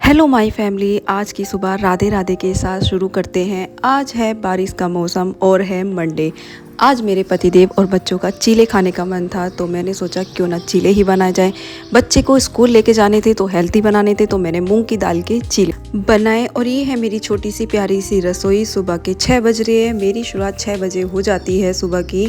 Hello my family, आज की सुबह राधे राधे के साथ शुरू करते हैं। आज है बारिश का मौसम और है मंडे। आज मेरे पतिदेव और बच्चों का चीले खाने का मन था, तो मैंने सोचा क्यों ना चीले ही बनाए जाए। बच्चे को स्कूल लेके जाने थे तो हेल्थी बनाने थे, तो मैंने मूंग की दाल के चीले बनाए। और ये है मेरी छोटी सी प्यारी सी रसोई। सुबह के 6 बज रहे हैं। मेरी शुरुआत 6 बजे हो जाती है सुबह की।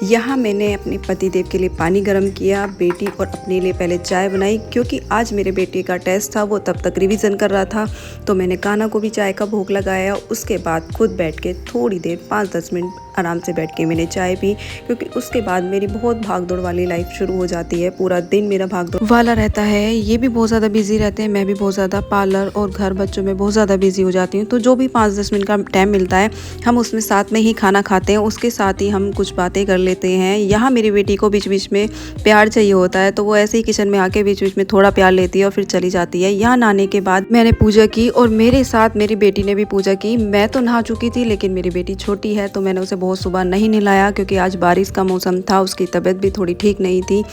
यहाँ मैंने अपने पतिदेव के लिए पानी गर्म किया, बेटी और अपने लिए पहले चाय बनाई, क्योंकि आज मेरे बेटे का टेस्ट था। वो तब तक रिवीजन कर रहा था, तो मैंने कान्हा को भी चाय का भोग लगाया। उसके बाद खुद बैठ के थोड़ी देर 5-10 मिनट आराम से बैठ के मैंने चाय पी, क्योंकि उसके बाद मेरी बहुत भागदौड़ वाली लाइफ शुरू हो जाती है। पूरा दिन मेरा भागदौड़ वाला रहता है। ये भी बहुत ज़्यादा बिजी रहते हैं, मैं भी बहुत ज़्यादा पार्लर और घर बच्चों में बहुत ज़्यादा बिजी हो जाती हूँ। तो जो भी 5-10 मिनट का टाइम मिलता है, हम उसमें साथ में ही खाना खाते हैं, उसके साथ ही हम कुछ बातें कर लेते हैं। यहाँ मेरी बेटी को बीच बीच में प्यार चाहिए होता है, तो वो ऐसे ही किचन में आके बीच बीच में थोड़ा प्यार लेती है और फिर चली जाती है। यहाँ नहाने के बाद मैंने पूजा की और मेरे साथ मेरी बेटी ने भी पूजा की। मैं तो नहा चुकी थी, लेकिन मेरी बेटी छोटी है तो मैंने उसे बहुत सुबह नहीं नहलाया, क्योंकि आज बारिश का मौसम था। उसकी तबीयत भी थोड़ी ठीक नहीं थी।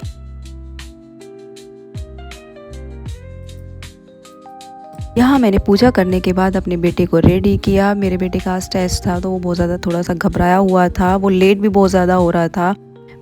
यहाँ मैंने पूजा करने के बाद अपने बेटे को रेडी किया। मेरे बेटे का आज टेस्ट था, तो वो बहुत ज़्यादा थोड़ा सा घबराया हुआ था। वो लेट भी बहुत ज़्यादा हो रहा था।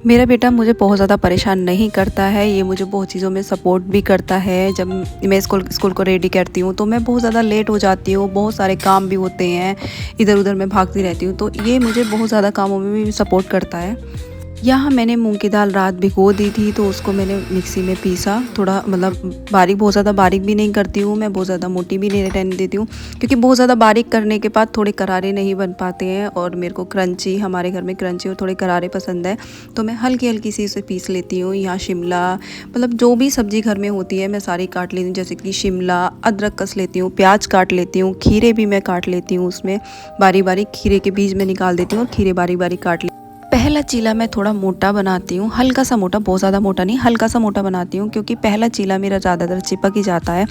मेरा बेटा मुझे बहुत ज़्यादा परेशान नहीं करता है, ये मुझे बहुत चीज़ों में सपोर्ट भी करता है। जब मैं स्कूल को रेडी करती हूँ तो मैं बहुत ज़्यादा लेट हो जाती हूँ, बहुत सारे काम भी होते हैं, इधर उधर मैं भागती रहती हूँ, तो ये मुझे बहुत ज़्यादा कामों में भी सपोर्ट करता है। यहाँ मैंने मूंग की दाल रात भिगो दी थी, तो उसको मैंने मिक्सी में पीसा। थोड़ा मतलब बारीक, बहुत ज़्यादा बारीक भी नहीं करती हूँ मैं, बहुत ज़्यादा मोटी भी नहीं रहने देती हूँ, क्योंकि बहुत ज़्यादा बारीक करने के बाद थोड़े करारे नहीं बन पाते हैं। और मेरे को क्रंची, हमारे घर में क्रंची और थोड़े करारे पसंद है, तो मैं हल्की हल्की सी उसे पीस लेती हूँ। यहाँ शिमला, मतलब जो भी सब्ज़ी घर में होती है मैं सारी काट लेती हूँ, जैसे कि शिमला, अदरक कस लेती हूँ, प्याज काट लेती हूँ, खीरे भी मैं काट लेती हूँ। उसमें बारीक बारीक खीरे के बीज में निकाल देती हूँ और खीरे बारीक बारीक काट लेती हूँ। पहला चीला मैं थोड़ा मोटा बनाती हूँ, हल्का सा मोटा, बहुत ज़्यादा मोटा नहीं, हल्का सा मोटा बनाती हूँ, क्योंकि पहला चीला मेरा ज़्यादातर चिपक ही जाता है।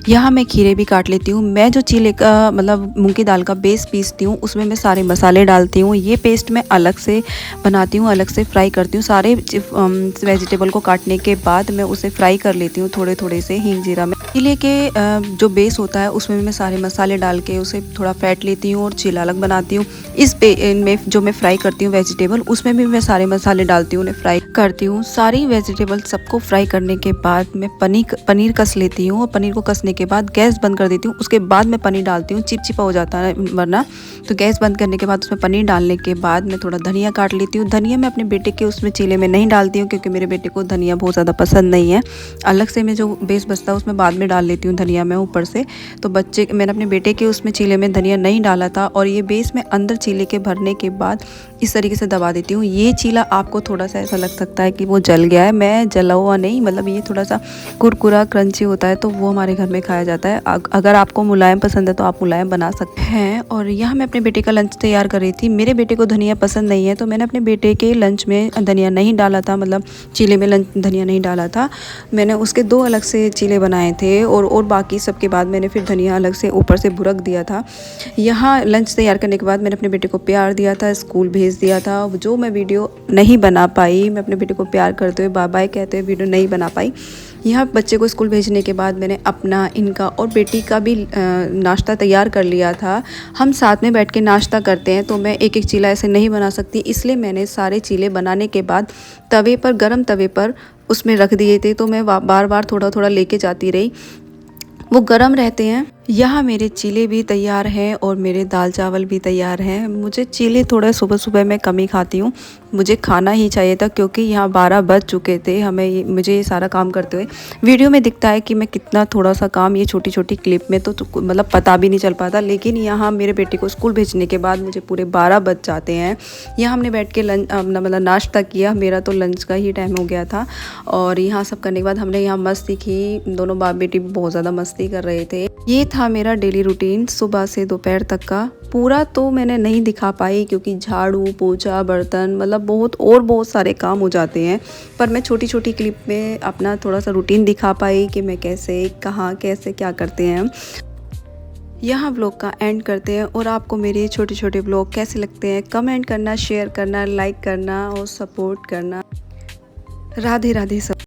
यहाँ मैं खीरे भी काट लेती हूँ। मैं जो चीले का मतलब मूंग की दाल का बेस पीसती हूँ, उसमें मैं सारे मसाले डालती हूँ। ये पेस्ट मैं अलग से बनाती हूँ, अलग से फ्राई करती हूँ। सारे वेजिटेबल को काटने के बाद मैं उसे फ्राई कर लेती हूँ थोड़े थोड़े से हींग जीरा में। चीले के जो बेस होता है उसमें मैं सारे मसाले डाल के उसे थोड़ा फेंट लेती हूँ और चीला अलग बनाती हूँ। इस में जो मैं फ्राई करती हूँ वेजिटेबल, उसमें भी मैं सारे मसाले डालती हूँ, उन्हें फ्राई करती हूँ। सारी वेजिटेबल सबको फ्राई करने के बाद मैं पनीर कस लेती हूँ, और पनीर को कसने के बाद गैस बंद कर देती हूँ। उसके बाद मैं पनीर डालती हूँ, चिपचिपा हो जाता है वरना। तो गैस बंद करने के बाद उसमें पनीर डालने के बाद मैं थोड़ा धनिया काट लेती हूँ। धनिया मैं अपने बेटे के उसमें चीले में नहीं डालती हूँ, क्योंकि मेरे बेटे को धनिया बहुत ज़्यादा पसंद नहीं है। अलग से मैं जो बेस बचता है उसमें बाद में डाल लेती हूँ धनिया मैं ऊपर से। तो मैंने अपने बेटे के उसमें चीले में धनिया नहीं डाला था, और ये बेस में अंदर चीले के भरने के बाद इस तरीके से दबा देती हूँ। ये चीला आपको थोड़ा सा ऐसा लग सकता है कि वो जल गया है, मैं जला हुआ नहीं, मतलब ये थोड़ा सा कुरकुरा क्रंची होता है, तो वो हमारे घर में खाया जाता है। अगर आपको मुलायम पसंद है तो आप मुलायम बना सकते हैं। और यहाँ मैं अपने बेटे का लंच तैयार कर रही थी। मेरे बेटे को धनिया पसंद नहीं है, तो मैंने अपने बेटे के लंच में धनिया नहीं डाला था, मतलब चीले में धनिया नहीं डाला था। मैंने उसके 2 अलग से चीले बनाए थे, और बाकी सबके बाद मैंने फिर धनिया अलग से ऊपर से भुरक दिया था। यहाँ लंच तैयार करने के बाद मैंने अपने बेटे को प्यार दिया था, स्कूल भेज दिया था। जो मैं वीडियो नहीं बना पाई, मैं अपने बेटे को प्यार करते हुए बाय बाय कहते हुए वीडियो नहीं बना पाई। यहाँ बच्चे को स्कूल भेजने के बाद मैंने अपना, इनका और बेटी का भी नाश्ता तैयार कर लिया था। हम साथ में बैठ के नाश्ता करते हैं, तो मैं एक एक चीला ऐसे नहीं बना सकती, इसलिए मैंने सारे चीले बनाने के बाद तवे पर, गरम तवे पर उसमें रख दिए थे। तो मैं बार बार थोड़ा थोड़ा लेके जाती रही, वो गरम रहते हैं। यहाँ मेरे चीले भी तैयार हैं और मेरे दाल चावल भी तैयार हैं। मुझे चीले थोड़ा सुबह सुबह मैं कम ही खाती हूँ, मुझे खाना ही चाहिए था, क्योंकि यहाँ 12 बज चुके थे मुझे ये सारा काम करते हुए। वीडियो में दिखता है कि मैं कितना थोड़ा सा काम, ये छोटी छोटी क्लिप में तो मतलब पता भी नहीं चल पाता, लेकिन यहाँ मेरे बेटे को स्कूल भेजने के बाद मुझे पूरे 12 बज जाते हैं। यहाँ हमने बैठ के लंच मतलब नाश्ता किया, मेरा तो लंच का ही टाइम हो गया था। और यहाँ सब करने के बाद हमने यहाँ मस्ती की, दोनों बाप बेटी बहुत ज़्यादा मस्ती कर रहे थे। ये था मेरा डेली रूटीन सुबह से दोपहर तक का। पूरा तो मैंने नहीं दिखा पाई, क्योंकि झाड़ू पोछा बर्तन मतलब बहुत सारे काम हो जाते हैं, पर मैं छोटी छोटी क्लिप में अपना थोड़ा सा रूटीन दिखा पाई कि मैं कैसे, कहाँ, कैसे क्या करते हैं। यहाँ व्लॉग का एंड करते हैं, और आपको मेरे छोटे छोटे व्लॉग कैसे लगते हैं कमेंट करना, शेयर करना, लाइक करना और सपोर्ट करना। राधे राधे सब।